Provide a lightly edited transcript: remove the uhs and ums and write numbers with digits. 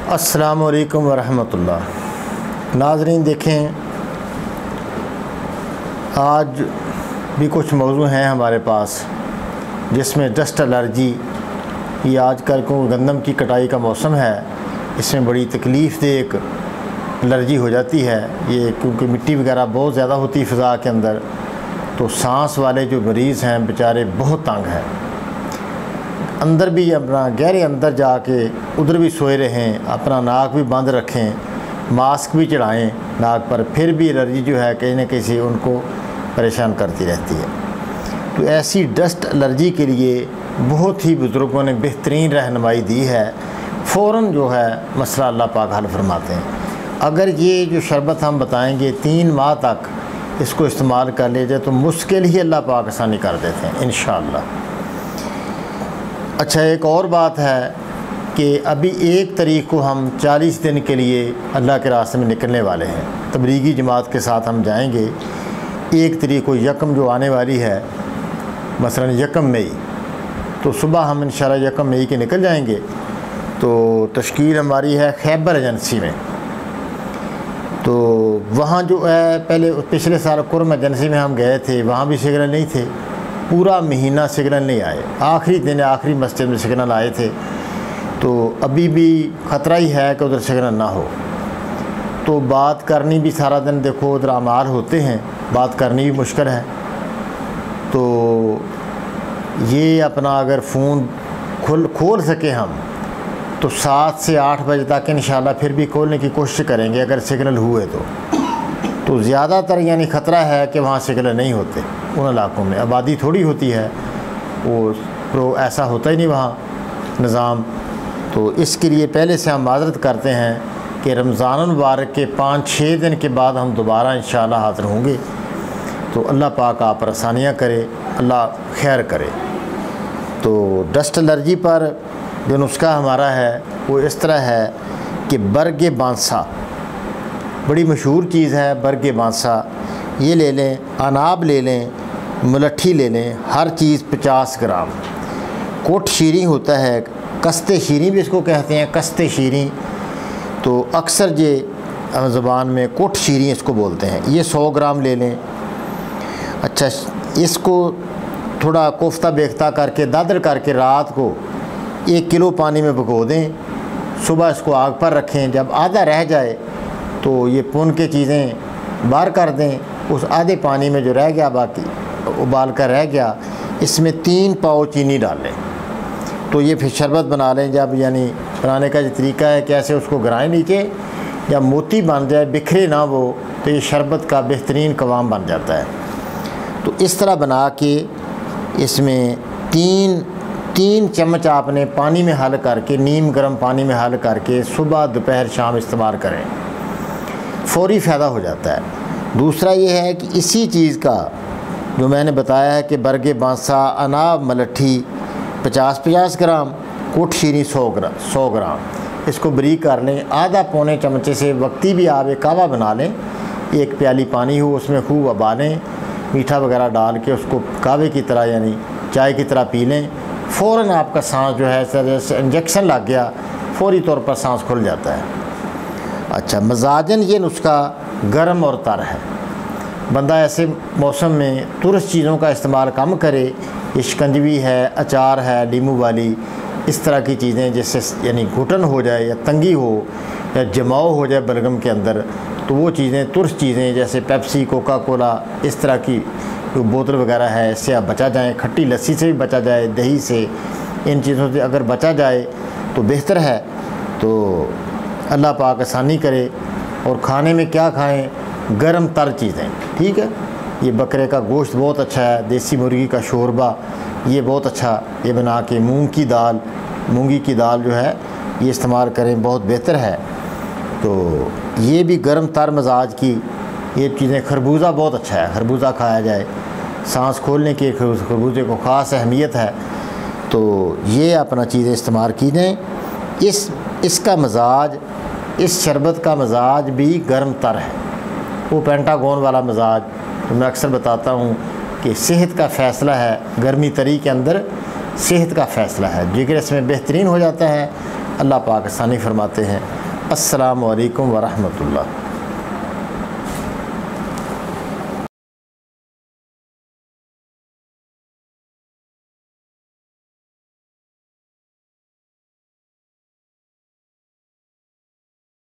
अस्सलामु अलैकुम वरहमतुल्लाह। नाज़रीन देखें, आज भी कुछ मौज़ू हैं हमारे पास जिसमें डस्ट एलर्जी, ये आजकल को गंदम की कटाई का मौसम है, इसमें बड़ी तकलीफ़ दे एक एलर्जी हो जाती है। ये क्योंकि मिट्टी वगैरह बहुत ज़्यादा होती है फ़िज़ा के अंदर, तो सांस वाले जो मरीज़ हैं बेचारे बहुत तंग हैं। अंदर भी अपना गहरे अंदर जाके उधर भी सोए रहें, अपना नाक भी बंद रखें, मास्क भी चढ़ाएं नाक पर, फिर भी एलर्जी जो है कहीं ना कहीं उनको परेशान करती रहती है। तो ऐसी डस्ट एलर्जी के लिए बहुत ही बुज़ुर्गों ने बेहतरीन रहनुमाई दी है। फ़ौरन जो है मसला अल्लाह पाक हल फरमाते हैं। अगर ये जो शरबत हम बताएंगे 3 माह तक इसको इस्तेमाल कर ले जाए तो मुश्किल ही अल्लाह पाक आसानी कर देते हैं इंशाअल्लाह। अच्छा, एक और बात है कि अभी 1 तारीख को हम 40 दिन के लिए अल्लाह के रास्ते में निकलने वाले हैं। तबलीगी जमात के साथ हम जाएंगे। 1 तारीख को यकम जो आने वाली है, मसलन यकम मई, तो सुबह हम इंशाअल्लाह यकम मई के निकल जाएंगे। तो तश्कील हमारी है खैबर एजेंसी में। तो वहाँ जो है पहले पिछले साल कुर्म एजेंसी में हम गए थे, वहाँ भी सिग्नल नहीं थे, पूरा महीना सिग्नल नहीं आए। आखिरी दिन आखिरी मस्जिद में सिग्नल आए थे। तो अभी भी ख़तरा ही है कि उधर सिग्नल ना हो। तो बात करनी भी सारा दिन, देखो उधर अमाल होते हैं, बात करनी भी मुश्किल है। तो ये अपना अगर फ़ोन खोल सके हम तो 7 से 8 बजे तक इंशाल्लाह फिर भी खोलने की कोशिश करेंगे अगर सिग्नल हुए तो ज़्यादातर यानी ख़तरा है कि वहाँ सिग्नल नहीं होते। उन इलाकों में आबादी थोड़ी होती है, वो ऐसा होता ही नहीं वहाँ निज़ाम। तो इसके लिए पहले से हम माज़रत करते हैं कि रमज़ान मुबारक के 5-6 दिन के बाद हम दोबारा इंशाअल्लाह हाज़िर होंगे। तो अल्लाह पाक आप पर आसानियाँ करे, अल्लाह खैर करे। तो डस्ट एलर्जी पर जो नुस्खा हमारा है वो इस तरह है कि बरगे बांसा, बड़ी मशहूर चीज़ है बरगे बांसा, ये ले लें, अनाब ले लें, मुलट्ठी ले लें, हर चीज़ 50 ग्राम। कोट शीरी होता है, कस्ते शीरी भी इसको कहते हैं, कस्ते शीरी, तो अक्सर ये ज़बान में कोट शीरी इसको बोलते हैं। ये 100 ग्राम ले लें। अच्छा, इसको थोड़ा कोफ्ता बेख्ता करके दादर करके रात को 1 किलो पानी में भिगो दें, सुबह इसको आग पर रखें। जब आधा रह जाए तो ये पुन के चीज़ें बाहर कर दें। उस आधे पानी में जो रह गया, बाकी उबाल कर रह गया, इसमें 3 पाव चीनी डाल लें। तो ये फिर शरबत बना लें। जब यानी बनाने का जो तरीका है, कैसे उसको गिराएं नीचे, जब मोती बन जाए, बिखरे ना वो, तो ये शरबत का बेहतरीन कवाम बन जाता है। तो इस तरह बना के इसमें 3 चम्मच आपने पानी में हल करके, नीम गर्म पानी में हल करके सुबह दोपहर शाम इस्तेमाल करें, फ़ौरी फ़ायदा हो जाता है। दूसरा ये है कि इसी चीज़ का जो मैंने बताया है कि बरगे बांसा, अनाब मलट्ठी 50-50 ग्राम, कोट शीरी 100 ग्राम, इसको बरीक कर लें। आधा पौने चमचे से वक्ती भी आप एक कहवा बना लें, 1 प्याली पानी हो, उसमें खूब उबालें, मीठा वगैरह डाल के उसको कहवे की तरह यानी चाय की तरह पी लें। फ़ौरन आपका सांस जो है जैसे इंजेक्शन लग गया, फ़ौरी तौर पर सांस खुल जाता है। अच्छा, मजाजन ये नुस्खा गर्म और तर है। बंदा ऐसे मौसम में तुरस चीज़ों का इस्तेमाल कम करे। ये शिकंजवी है, अचार है, नींबू वाली, इस तरह की चीज़ें जिससे यानी घुटन हो जाए या तंगी हो या जमाव हो जाए बलगम के अंदर, तो वो चीज़ें तुरस चीज़ें जैसे पेप्सी, कोका कोला, इस तरह की जो बोतल वगैरह है, इससे आप बचा जाए। खट्टी लस्सी से भी बचा जाए, दही से, इन चीज़ों से अगर बचा जाए तो बेहतर है। तो अल्लाह पाक आसानी करे। और खाने में क्या खाएं? गर्म तर चीज़ें, ठीक है। ये बकरे का गोश्त बहुत अच्छा है, देसी मुर्गी का शोरबा ये बहुत अच्छा, ये बना के मूंगी की दाल जो है ये इस्तेमाल करें, बहुत बेहतर है। तो ये भी गर्म तर मजाज की ये चीज़ें। खरबूज़ा बहुत अच्छा है, खरबूज़ा खाया जाए, सांस खोलने की खरबूजे को ख़ास अहमियत है। तो ये अपना चीज़ें इस्तेमाल कीजिए। इसका मजाज, इस शरबत का मजाज भी गर्म तर है। वो पेंटागोन वाला मजाज तो मैं अक्सर बताता हूँ कि सेहत का फ़ैसला है, गर्मी तरी के अंदर सेहत का फ़ैसला है। जिक्र इसमें बेहतरीन हो जाता है। अल्लाह पाक आसानी फरमाते हैं। अस्सलामु अलैकुम व रहमतुल्लाह।